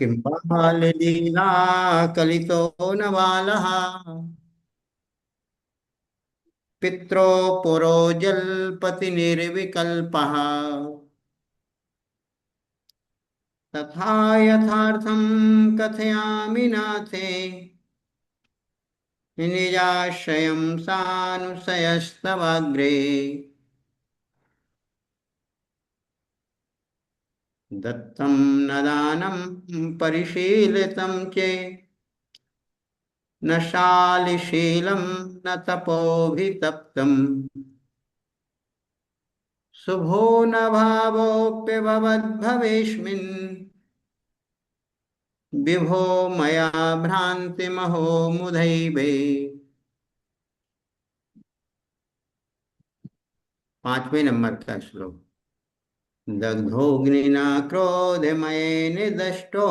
किं बाललीला कलितो न बालः पित्रो पुरो जल्पति निर्विकल्पः तथा यथार्थं कथयामि नाथे निजाश्रयं सानुशयस्तवाग्रे दत्तं न दानं परिशीलितं चेत् न शालिशीलं न तपोभितप्तम् शुभो न भावोऽप्यभवद्भवेस्मिन् विभो मया भ्रान्तिमहो मुधैवे। 5वें नंबर का श्लोक। दग्धोऽग्निना क्रोधमयेन दष्टो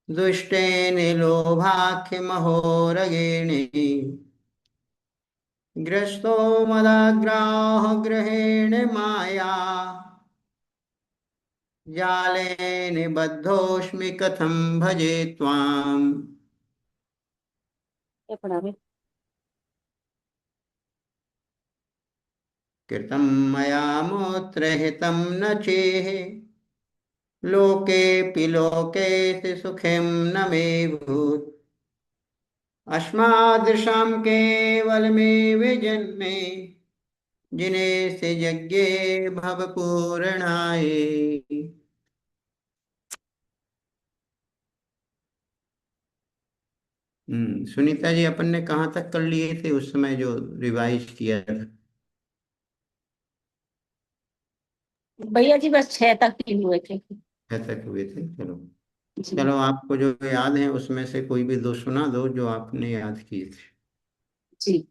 दुष्टेन लोभाख्यमहोरगेण ग्रस्तो मदाग्राह ग्रहेण माया जालेन बद्धोऽस्मि कथं भजे त्वाम्। ये पढ़ा भी। कृतं मया मोत्रहितं न चेह लोकेऽपि लोकेऽपि सुखं न मे भूत् अस्मादृशां केवलमेव जन्मे जिने से यज्ञे भव पूर्णाय। सुनीता जी, अपन ने कहाँ तक कर लिए थे उस समय जो रिवाइज किया था? भैया जी बस 6 तक ही हुए थे। छह तक हुए थे। चलो, जी चलो आपको जो याद है उसमें से कोई भी दो सुना दो जो आपने याद किए थे। जी।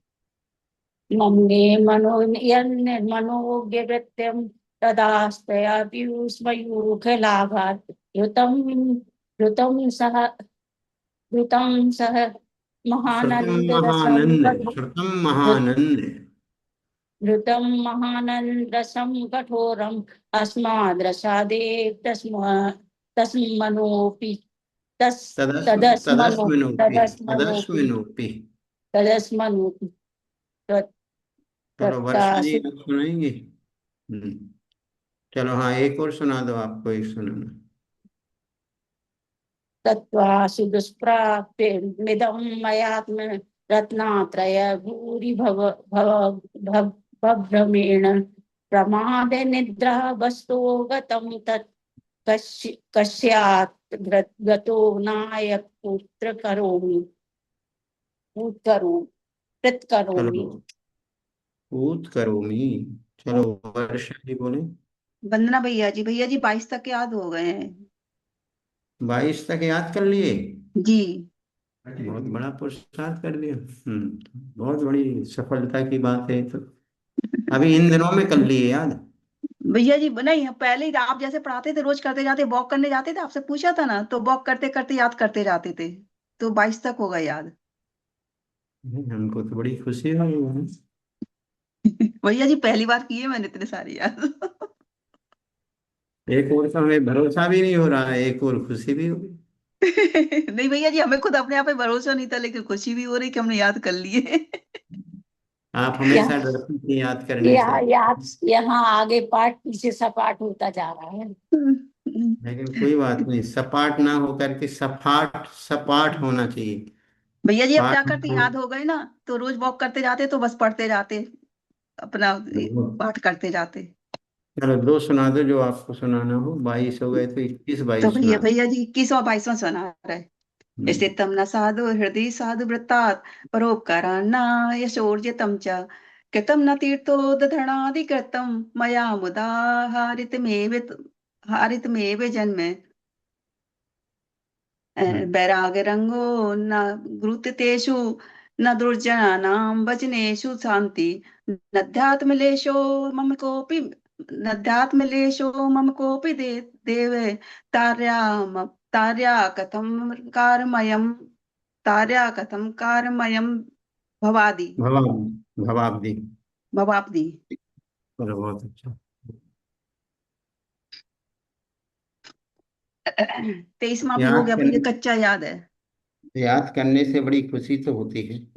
मन्ये मनोज्ञवृत्त्यं तदास्तया पीयूषमयूखलाभात् ऋतं सह श्रुतम महानन्दरसं महानंद, कठो श्रुतम महानंद। ऋतं महानन्दरसं कठोरम् अस्माद्रसादेव तस्मनोऽपि तदस्मनो तदस्मिनोपि तदस्मनोऽपि तदस्मिनोपि। तदस्मनोऽपि चलो वर्षा जी तत्तासु आप सुनाएंगे? चलो हाँ, एक और सुना दो, आपको एक सुनाना। तत्त्वासु दुष्प्राप्यमिदं मयात्म रत्नात्रय भूरि भव भव भव भभ्रमेण प्रमादे निद्रा वस्तो गतं तत् कस्यात् गतो नायक पुत्र करोमि पूत करोमि कृत करोमि। चलो, ऊत करोमी। चलो वर्षा जी बोले। वंदना भैया जी 22 तक याद हो गए हैं। 22 तक याद कर लिए? जी। बहुत बड़ा पुरुषार्थ कर लिया। बहुत बड़ी सफलता की बात है। तो अभी इन दिनों में कर लिए याद? भैया जी नहीं, पहले ही आप जैसे पढ़ाते थे, रोज करते जाते, वॉक करने जाते थे, आपसे पूछा था ना, तो वॉक करते करते याद करते जाते थे, तो 22 तक होगा याद। हमको तो बड़ी खुशी हुई। भैया जी पहली बार किए मैंने इतने सारे याद। एक और तो हमें भरोसा भी नहीं हो रहा है, एक और खुशी भी हो गई। नहीं भैया जी, हमें खुद अपने आप पे भरोसा नहीं था, लेकिन खुशी भी हो रही कि हमने याद कर लिए। आप यहाँ हमेशा डरती थी याद करने से। याद यहाँ आगे पाठ पीछे सपाट होता जा रहा है। लेकिन कोई बात नहीं, सपाट ना होकर के सपाट सपाट होना चाहिए। भैया जी अब पाठ क्या करते, याद हो गए ना, तो रोज वॉक करते जाते तो बस पढ़ते जाते, अपना पाठ करते जाते। चलो दो सुना दो जो आपको सुनाना हो। 22 हो गए तो 21 तो 22 भैया सुना दो। भैया जी 21वां 22वां सुना रहे। हम्म, स्थितं न साधु हृदि साधु वृत्तात् परोपकारान्न यशोर्जितं च कृतं न तीर्थोदधरणादिकृतं मया मुदा हारितमेव हारितमेव जन्म हम्म, वैरागरंगो न गुरुतेषु न दुर्जनानां वचनेषु शान्ति नध्यात्मलेशो मम कोऽपि नध्यात्मलेशो मम कोऽपि देव तार्या तार्या कथं कारमयं तार्या कथं कारमयं भवादि भवाब्दी। भवाब्दि। चलो बहुत अच्छा। 23वां भी हो याद गया, कर पर ये कच्चा याद है। याद करने से बड़ी खुशी तो होती है।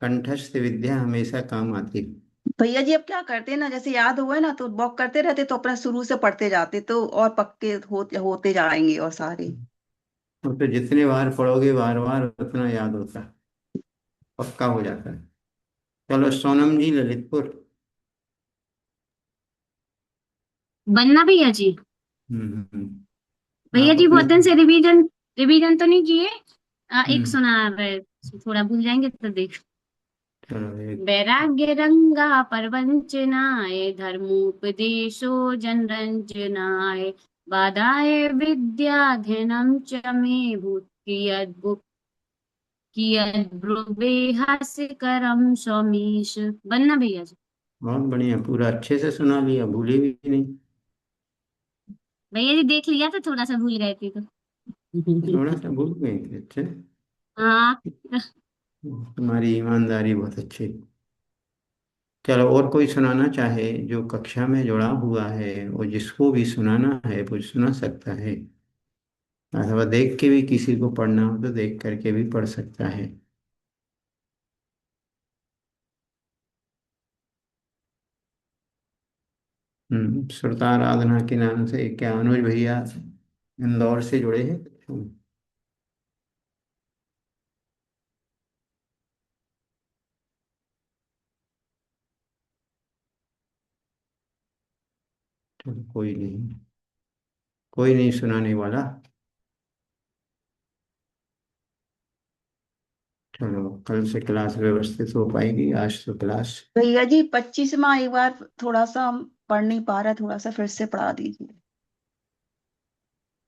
कंठस्थ विद्या हमेशा काम आती है। भैया जी अब क्या करते हैं ना, जैसे याद हुआ है ना तो वॉक करते रहते, तो अपना शुरू से पढ़ते जाते तो और पक्के होते जाएंगे और सारे। और तो जितने बार पढ़ोगे बार बार उतना याद होता है, पक्का हो जाता है। चलो सोनम जी ललितपुर। बनना भैया जी। भैया आप जी अपने। बहुत दिन से रिवीजन रिवीजन तो नहीं किए। एक हम्म। सुना है, थोड़ा भूल जाएंगे तो देख। चलो एक। वैराग्य रंगा परवंचनाय धर्मोपदेशो जनरंजनाय बाधाय विद्याध्ययनं च मे भूत् कियद्ब्रुवे हास्यकरं समीश। बनना भैया जी। बहुत बढ़िया, पूरा अच्छे से सुना लिया, भूले भी नहीं। भैया जी देख लिया था, थोड़ा सा भूल गए थे तो। थोड़ा सा भूल गए थे, अच्छा। हाँ। तुम्हारी ईमानदारी बहुत अच्छी। चलो और कोई सुनाना चाहे जो कक्षा में जुड़ा हुआ है, और जिसको भी सुनाना है वो सुना सकता है। अथवा देख के भी किसी को पढ़ना हो तो देख करके भी पढ़ सकता है। श्रोता आराधना के नाम से क्या अनुज भैया इंदौर से जुड़े हैं? चलो कोई नहीं सुनाने वाला। चलो कल से क्लास व्यवस्थित हो पाएगी, आज तो क्लास। भैया जी 25वां एक बार थोड़ा सा हम पढ़ नहीं पा रहे, थोड़ा सा फिर से पढ़ा दीजिए।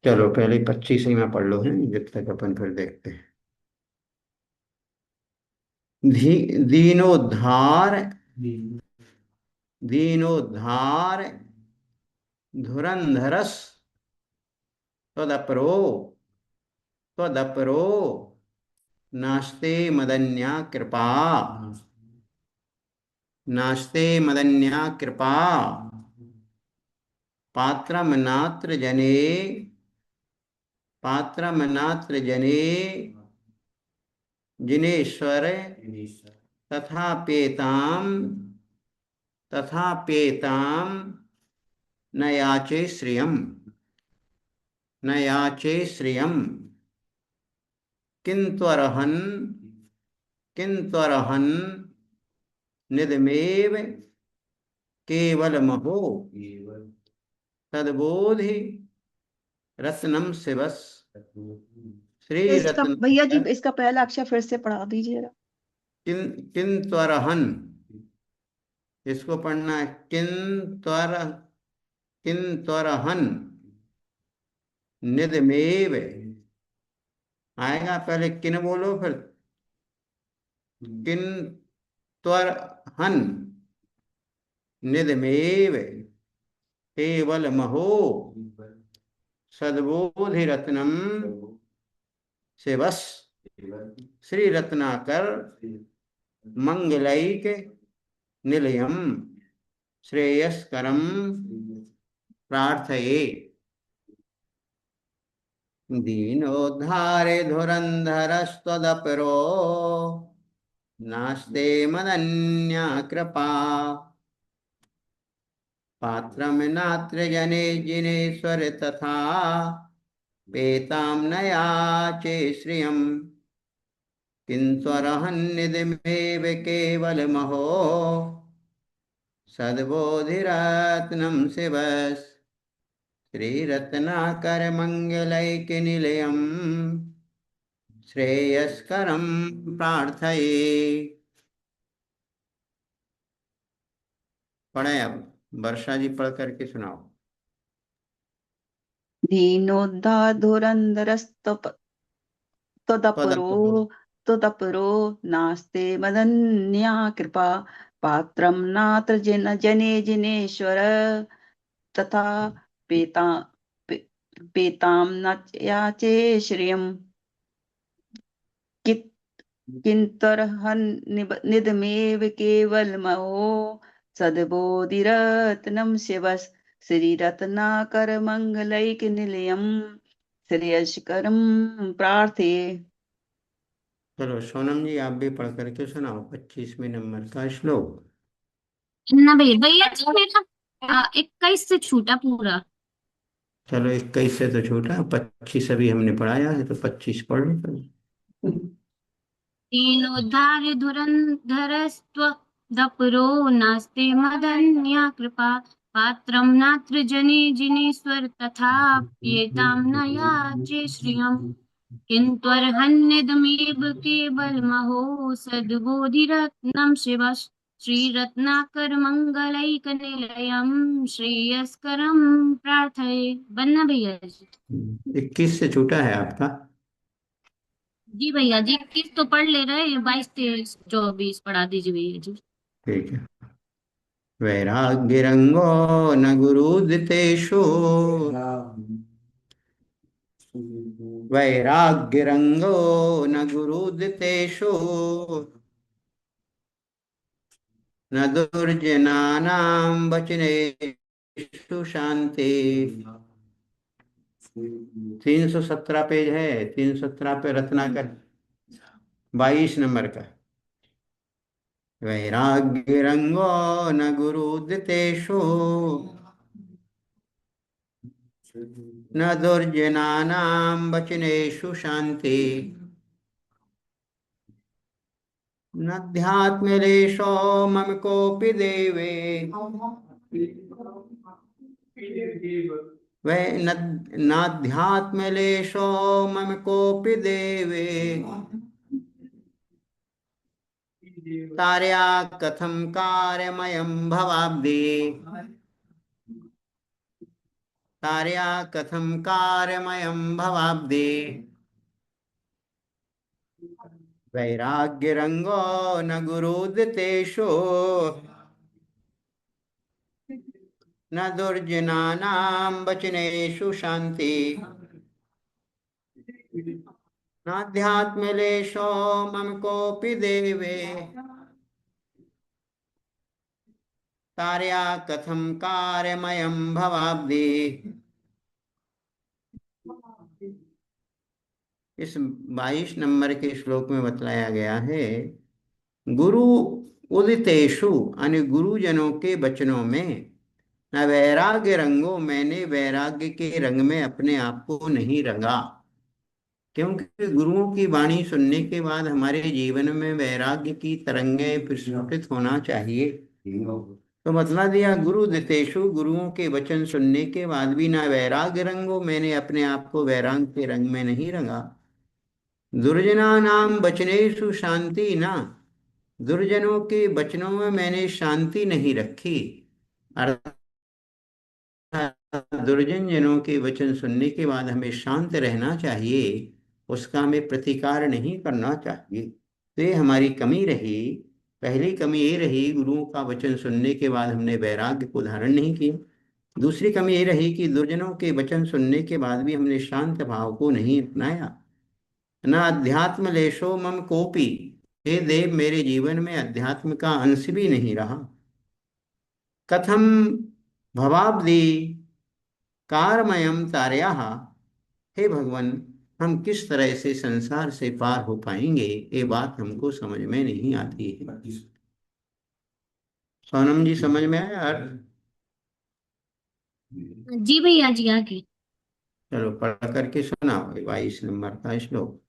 चलो पहले 25 ही में पढ़ लो, है जब तक अपन फिर देखते हैं। दीनोद्धार दीनोद्धार धुरंधरस त्वदपरो त्वदपरो नास्ते मदन्या कृपा। नास्ते मदन्या कृपा पात्रम नात्र जने पात्रम नात्र जने जिनेश्वर तथा पेताम तथा पेताम न याचे श्रियम न याचे श्रियम किंत्वरहन किंत्वरहन निदमेव केवलमहो तद्बोधि रत्नम शिवस श्री इसका भैया जी रत्नाकर इसका पहला अक्षर फिर से पढ़ा दीजिए। किन किंत्वरहन। इसको पढ़ना है किंत्वरहन निदमेव। आएगा, पहले किन बोलो, फिर किन त्वर हन निदमेव केवल महो सद्बोधि रत्नम शिवस श्री रत्नाकर मंगलैक निलयम श्रेयस्करम प्रार्थये। दीनोद्धारे धुरंधरस्त्वदपरो नास्ते मदन्या कृपा पात्रं नात्र जने जिनेश्वर तथा पेतां न याचे श्रियम् किंत्वरहन्निधिमेव केवलमहो सद्बोधिरत्नं शिवस् श्रीरत्नाकरमङ्गलैकनिलयम् श्रेयस्करं प्रार्थये। पढ़े अब, वर्षा जी पढ़ करके सुनाओ। दीनोद्धार धुरंधरस्तप त्वदपरो पदप त्वदपरो नास्ते मदन्या कृपा पात्रं नात्र जने जिनेश्वर तथा पेता पे, पेतां न याचे श्रियम् कि- किंतर्हन्निदमेव केवलमहो सद्बोधिरत्नं शिवस् श्री रत्नाकर मंगलैक निलयम श्रेयस्करम प्रार्थे। चलो सोनम जी, आप भी पढ़ करके सुनाओ 25वें नंबर का श्लोक। ना भैया, भैया जी मेरा 21 से छूटा पूरा। चलो 21 से तो छोटा, 25 अभी हमने पढ़ाया है, तो 25 पढ़ लो चलो। दीनोद्धार्य धुरंधरस्त्व दपरो नास्ते मदन्या कृपा पात्रं नात्र जने जिनेश्वर तथा प्येतां न याचे श्रियम् किन्त्वर्हन्यदमेव केवलमहो सद्बोधिरत्नं शिव श्रीरत्नाकर मंगलैकनिलयं श्रेयस्करं प्रार्थये। बनना भैया जी। 21 से छोटा है आपका। जी भैया जी, 21 तो पढ़ ले रहे हैं, 22 23 24 पढ़ा दीजिए भैया जी। ठीक है। वैराग्यरंगो न गुरुदितेषु, वैराग्यरंगो न गुरुदितेषु, न दुर्जनानां वचनेषु शांति। 317 पेज है, 317 पे रत्नाकर 22 नंबर का। वैराग्यरंगो न गुरुदितेषु, न दुर्जनानां वचनेषु शांति। नध्यात्मलेशो मम कोऽपि देवे, वै नाध्यात्मलेशो मम कोऽपि देवे, कार्या कथं कार्यमयं भवाब्धि, कार्या कथं कार्यमयं भवाब्धि। वैराग्यरंगो न गुरुदितेषु, न दुर्जनानां वचनेषु शांति। नाध्यात्मलेशो मम कोऽपि देवे, कार्या कथं कार्यमयं भवाब्धि। इस 22 नंबर के श्लोक में बतलाया गया है, गुरु उदितेषु यानी गुरुजनों के वचनों में, न वैराग्य रंगो, मैंने वैराग्य के रंग में अपने आप को नहीं रंगा। क्योंकि गुरुओं की वाणी सुनने के बाद हमारे जीवन में वैराग्य की तरंगें प्रस्फुटित होना चाहिए। तो बतला दिया, गुरु दितेषु, गुरुओं के वचन सुनने के बाद भी ना वैराग्य रंगो, मैंने अपने आप को वैराग्य के रंग में नहीं रंगा। दुर्जना नाम वचनेषु शांति, ना दुर्जनों के वचनों में मैंने शांति नहीं रखी। अर्थात दुर्जन जनों के वचन सुनने के बाद हमें शांत रहना चाहिए, उसका हमें प्रतिकार नहीं करना चाहिए। तो ये हमारी कमी रही। पहली कमी ये रही, गुरुओं का वचन सुनने के बाद हमने वैराग्य को धारण नहीं किया। दूसरी कमी ये रही कि दुर्जनों के वचन सुनने के बाद भी हमने शांत भाव को नहीं अपनाया। न अध्यात्म लेशो मम कोपी, हे देव मेरे जीवन में अध्यात्म का अंश भी नहीं रहा। कथम भवाब्धि कारमयम तारयाः, हे भगवान हम किस तरह से संसार से पार हो पाएंगे, ये बात हमको समझ में नहीं आती है। सोनम जी समझ में आया अर्थ? जी भैया जी आगे। चलो पढ़ करके सुनाओ 22 नंबर का श्लोक।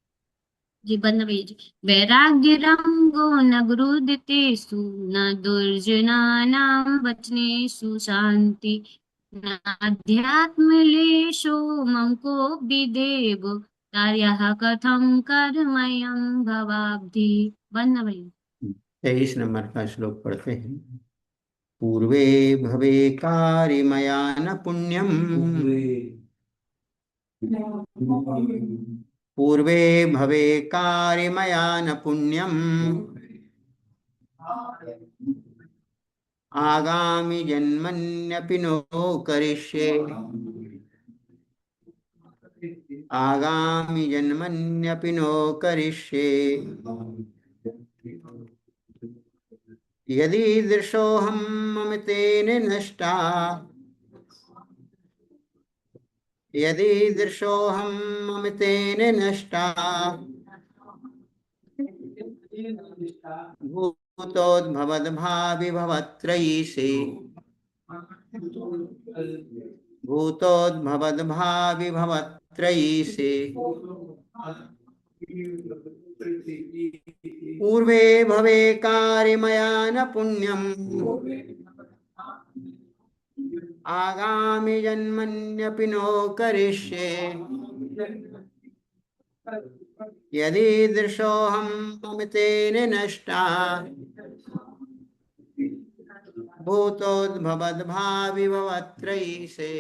जी बनना भैया जी। वैराग्य रंगो न गुरुदितेषु न दुर्जनानां वचनेषु शांति नाध्यात्मलेशो मम कोऽपि देव कार्याः कथं कर्मयं भवाब्धि। बनना भैया। 23 नंबर का श्लोक पढ़ते हैं। पूर्वे भवे कार्यमया न पुण्यम, पूर्वे भवे कार्यमया न पुण्यम, आगामि जन्मन्यपि नो करिष्ये, आगामि जन्मन्यपि नो करिष्ये। यदि दृशोऽहं मम तेन नष्टा, यदीदृशोऽहं ममितेन नष्टा भूतोद्भवद्भाविभवत्रयीशे भूतोद्भवद्भाविभवत्रयीशे पूर्वे भवे कार्यमया न पुण्यम् आगामि जन्मन्यपि नो करिष्ये यदीदृशोऽहं ममितेन नष्टा भूतोद्भवद्भाविभवत्रयीशे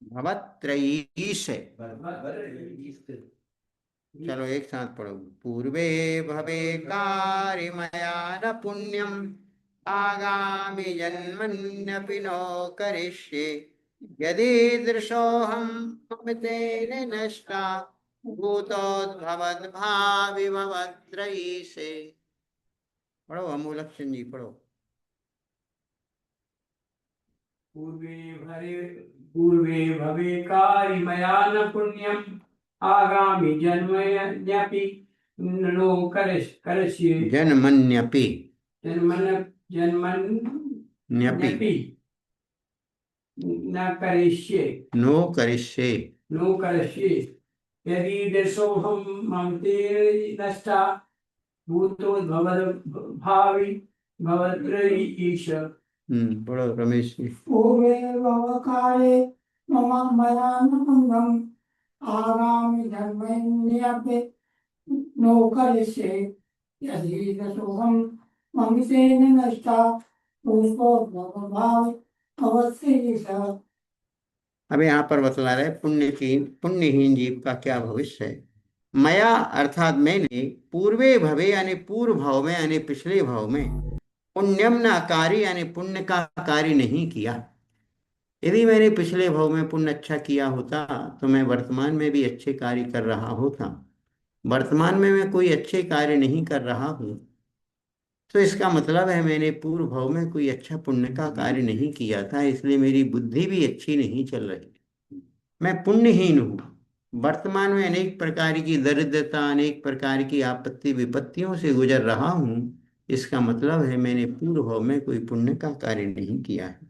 भवत्रयीशे। चलो एक साथ पढ़ो। पूर्वे भवे कार्यमया न पुण्यम आगामि जन्मन्यपि नो करिष्ये यदीदृशोऽहं ममितेन नष्टा भूतोद्भवद्भाविभवत्रयीशे। पढ़ो अमूलक्षण जी पढ़ो। पूर्वे भवे कार्यमया न पुण्यम आगामि जन्मन्यपि नो करिष्ये जन्मन्यपि जन्मन्यपि न करिष्ये नो करिष्ये यदीदृशोऽहं ममितेन नष्टा भूतोद्भवद्भावि भवत्रयीश। पढ़ो रमेश जी। पूर्वे भवकाले मम मया न पुण्यम आगामि जन्मन्यपि नो करिष्ये यदीदृशोऽहं ममितेन नष्टा भूतोद्भवद्भावि भवत्रयीश। अब यहाँ पर बतला रहे पुण्यहीन जीव का क्या भविष्य है। मया अर्थात मैंने पूर्वे भवे यानी पूर्व भाव में यानी पिछले भाव में पुण्यम न कार्य यानी पुण्य का कार्य नहीं किया। यदि मैंने पिछले भाव में पुण्य अच्छा किया होता तो मैं वर्तमान में भी अच्छे कार्य कर रहा होता। वर्तमान में मैं कोई अच्छे कार्य नहीं कर रहा हूँ तो इसका मतलब है मैंने पूर्व भाव में कोई अच्छा पुण्य का कार्य नहीं किया था, इसलिए मेरी बुद्धि भी अच्छी नहीं चल रही। मैं पुण्यहीन हूँ। वर्तमान में अनेक प्रकार की दरिद्रता अनेक प्रकार की आपत्ति विपत्तियों से गुजर रहा हूँ। इसका मतलब है मैंने पूर्व भाव में कोई पुण्य का कार्य नहीं किया है।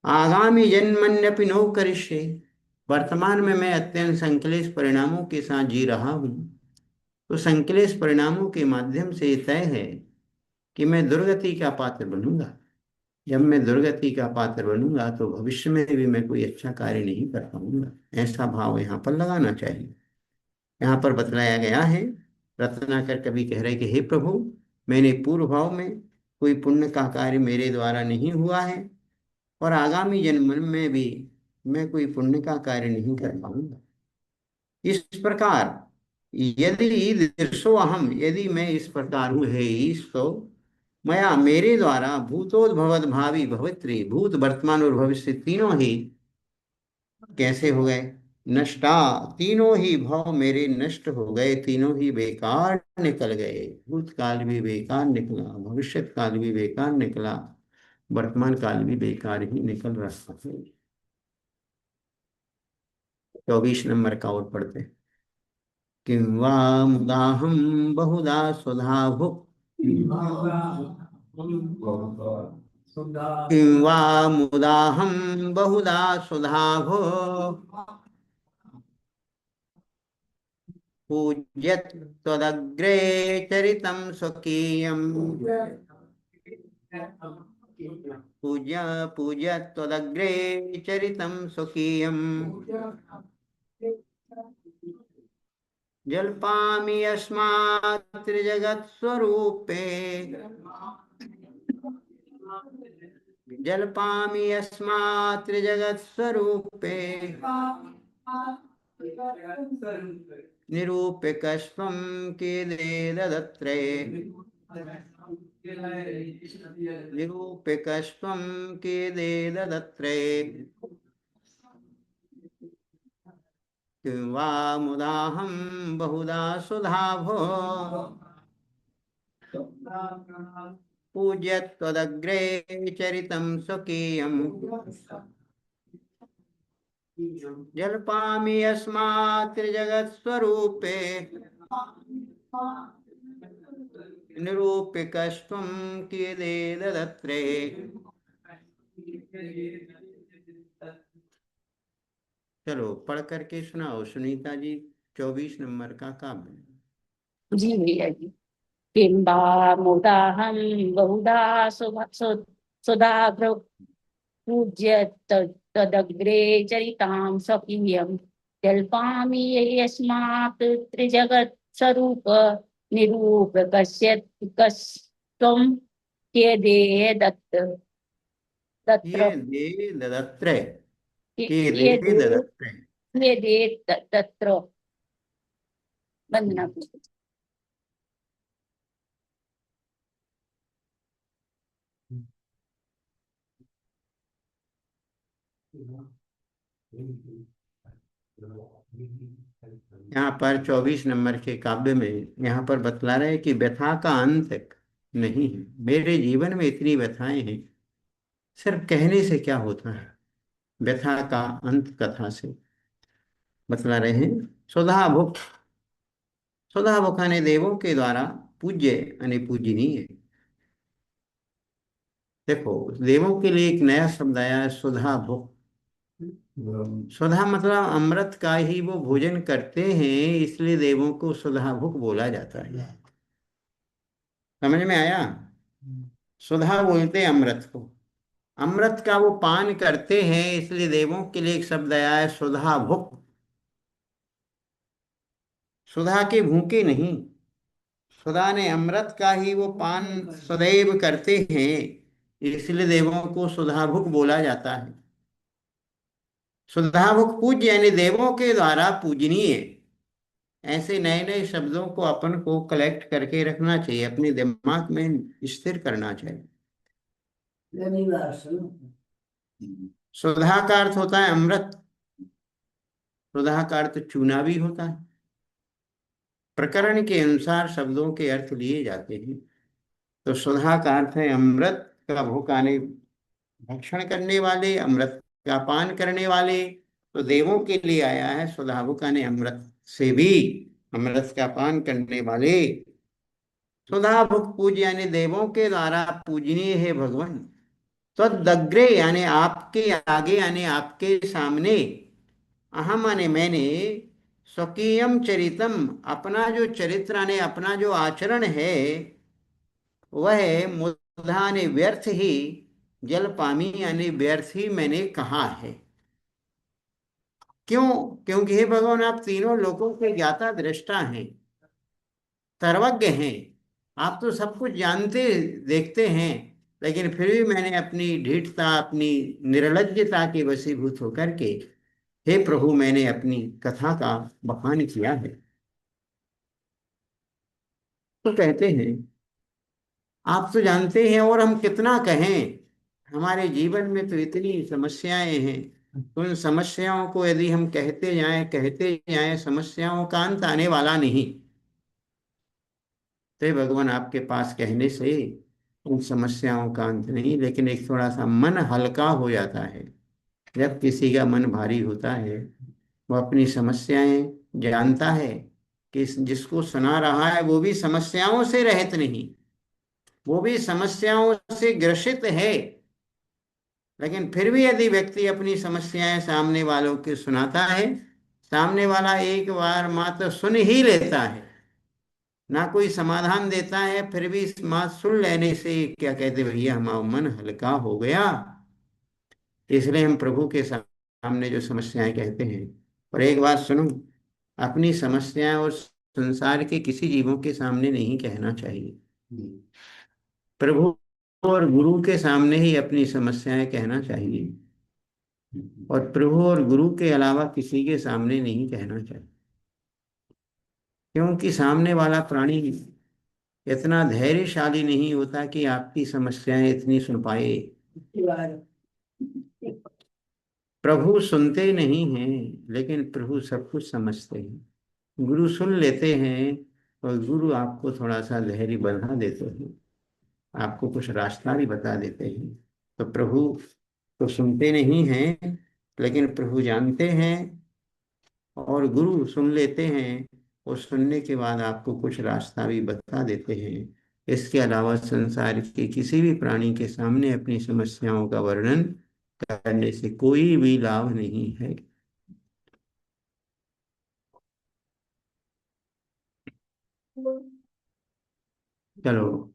आगामी जन्मन्यपि नो करिष्ये, वर्तमान में मैं अत्यंत संक्लेश परिणामों के साथ जी रहा हूँ। तो संक्लेश परिणामों के माध्यम से तय है कि मैं दुर्गति का पात्र बनूंगा। जब मैं दुर्गति का पात्र बनूंगा तो भविष्य में भी मैं कोई अच्छा कार्य नहीं कर पाऊंगा। ऐसा भाव यहाँ पर लगाना चाहिए। यहाँ पर बतलाया गया है, रत्नाकर कवि कह रहे कि हे प्रभु, मैंने पूर्व भाव में कोई पुण्य का कार्य मेरे द्वारा नहीं हुआ है और आगामी जन्म में भी मैं कोई पुण्य का कार्य नहीं कर पाऊंगा। इस प्रकार यदि दृशो अहम, यदि मैं इस प्रकार हूँ हे ईश, तो मया मेरे द्वारा भूतोद्भवद भावी भवित्री, भूत वर्तमान और भविष्य तीनों ही कैसे हो गए? नष्टा, तीनों ही भाव मेरे नष्ट हो गए, तीनों ही बेकार निकल गए। भूतकाल भी बेकार निकला, भविष्य काल भी बेकार निकला, वर्तमान काल भी बेकार ही निकल रहा है। 24 नंबर का और पढ़ते हैं। किं वा मुदाहं बहुधा स्वधा भुक्, किं वा मुदाहं बहुधा स्वधा भुक्, पूज्यत् त्वदग्रे चरितं स्वकीयम्, पूज्य त्वदग्रे चरितं स्वकीयम्, जल्पामि अस्मात् त्रिजगत्स्वरूपे, जल्पामि अस्मात् त्रिजगत्स्वरूपे, निरूप्यकस्त्वं किलेददत्रे, निरूप्यकस्त्वं किलेददत्रे, किं वा मुदाहं बहुधा सुधा भो, पूज्य त्वदग्रे चरितं स्वकीयम् जल्पामि यस्मात् त्रिजगत्स्वरूपे निरूप्यकस्त्वं कियदेतदत्रे। चलो पढ़ करके सुनाओ सुनीता जी, 24 नंबर का काव्य। जी भैया जी। बिंबा मुदाहं बहुधा सुधा पूज्य तदग्रे चरितां स्वकीयं जल्पामि यस्मात् त्रिजगत् स्वरूप निरूपकस्य कस्त्वं यदे ये तत्र दे ददत्रे, ये दे यदे ददत्रे। यदे तत्र। वंदना। यहाँ पर 24 नंबर के काव्य में यहाँ पर बतला रहे कि व्यथा का अंत नहीं है। मेरे जीवन में इतनी व्यथाएं हैं, सिर्फ कहने से क्या होता है। व्यथा का अंत कथा से बतला रहे हैं। सुधा भुक्त, सुधा भुखाने देवों के द्वारा पूज्य यानी पूजनीय। देखो, देवों के लिए एक नया शब्द आया है, सुधा भुक्त। सुधा मतलब अमृत का ही वो भोजन करते हैं, इसलिए देवों को सुधा भुक बोला जाता है। समझ में आया? सुधा बोलते हैं अमृत को, अमृत का वो पान करते हैं, इसलिए देवों के लिए एक शब्द आया है सुधा भुक। सुधा के भूखे नहीं, सुधा ने अमृत का ही वो पान सदैव करते हैं, इसलिए देवों को सुधा भुक बोला जाता है। सुधा भुक पूज्य यानी देवों के द्वारा पूजनीय। ऐसे नए नए शब्दों को अपन को कलेक्ट करके रखना चाहिए, अपने दिमाग में स्थिर करना चाहिए। सुधा का अर्थ होता है अमृत, सुधा का अर्थ चूना भी होता है। प्रकरण के अनुसार शब्दों के अर्थ लिए जाते हैं। तो सुधा का अर्थ है अमृत का भुखाने, भक्षण करने वाले, अमृत का पान करने वाले। तो देवों के लिए आया है सुधा भुखाने, अमृत से भी अमृत का पान करने वाले। सुधा भुक पूज यानी देवों के द्वारा पूजनीय है भगवान। तो दग्रे यानी आपके आगे यानी आपके सामने, अहम यानी मैंने, स्वकीयम चरितम अपना जो चरित्र यानी अपना जो आचरण है, वह मुधा ने व्यर्थ ही, जल पामी यानी व्यर्थ ही मैंने कहा है। क्यों? क्योंकि हे भगवान आप तीनों लोगों के ज्ञाता दृष्टा हैं, सर्वज्ञ हैं, आप तो सब कुछ जानते देखते हैं, लेकिन फिर भी मैंने अपनी ढीठता, अपनी निर्लज्जता के वशीभूत होकर के, हे प्रभु मैंने अपनी कथा का बखान किया है। तो कहते हैं आप तो जानते हैं और हम कितना कहें, हमारे जीवन में तो इतनी समस्याएं हैं। तो उन समस्याओं को यदि हम कहते जाएं समस्याओं का अंत आने वाला नहीं। तो भगवान आपके पास कहने से उन समस्याओं का अंत नहीं, लेकिन एक थोड़ा सा मन हल्का हो जाता है। जब किसी का मन भारी होता है, वो अपनी समस्याएं जानता है कि जिसको सुना रहा है वो भी समस्याओं से रहित नहीं, वो भी समस्याओं से ग्रसित है, लेकिन फिर भी यदि व्यक्ति अपनी समस्याएं सामने वालों के सुनाता है, सामने वाला एक बार मात्र सुन ही लेता है, ना कोई समाधान देता है, फिर भी इस बात सुन लेने से क्या कहते भैया हमारा मन हल्का हो गया। इसलिए हम प्रभु के सामने जो समस्याएं कहते हैं, और एक बात सुनो, अपनी समस्याएं और संसार के किसी जीवों के सामने नहीं कहना चाहिए। प्रभु और गुरु के सामने ही अपनी समस्याएं कहना चाहिए, और प्रभु और गुरु के अलावा किसी के सामने नहीं कहना चाहिए। क्योंकि सामने वाला प्राणी इतना धैर्यशाली नहीं होता कि आपकी समस्याएं इतनी सुन पाए। प्रभु सुनते नहीं हैं, लेकिन प्रभु सब कुछ समझते हैं। गुरु सुन लेते हैं और गुरु आपको थोड़ा सा धैर्य बढ़ा देते हैं, आपको कुछ रास्ता भी बता देते हैं। तो प्रभु तो सुनते नहीं हैं, लेकिन प्रभु जानते हैं, और गुरु सुन लेते हैं, और सुनने के बाद आपको कुछ रास्ता भी बता देते हैं। इसके अलावा संसार के किसी भी प्राणी के सामने अपनी समस्याओं का वर्णन करने से कोई भी लाभ नहीं है। चलो,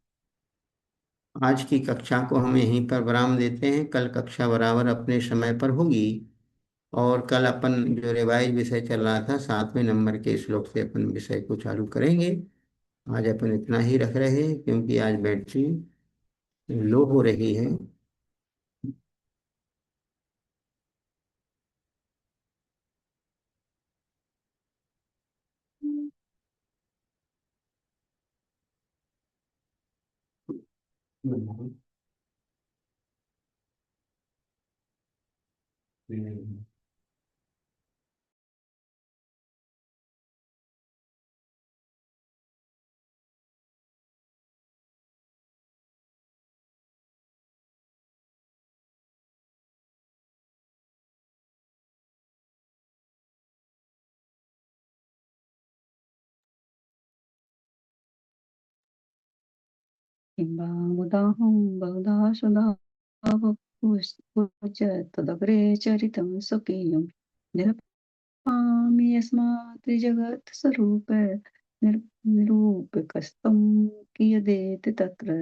आज की कक्षा को हम यहीं पर विराम देते हैं। कल कक्षा बराबर अपने समय पर होगी, और कल अपन जो रिवाइज विषय चल रहा था 7वें नंबर के श्लोक से अपन विषय को चालू करेंगे। आज अपन इतना ही रख रहे हैं, क्योंकि आज बैटरी लो हो रही है। किंबामुदाहं बहुधा सुधा वपुश्च तदग्रे चरितं स्वकीयं निरपामि यस्मात् त्रिजगत्स्वरूप निरूपकस्तं कियदेति तत्र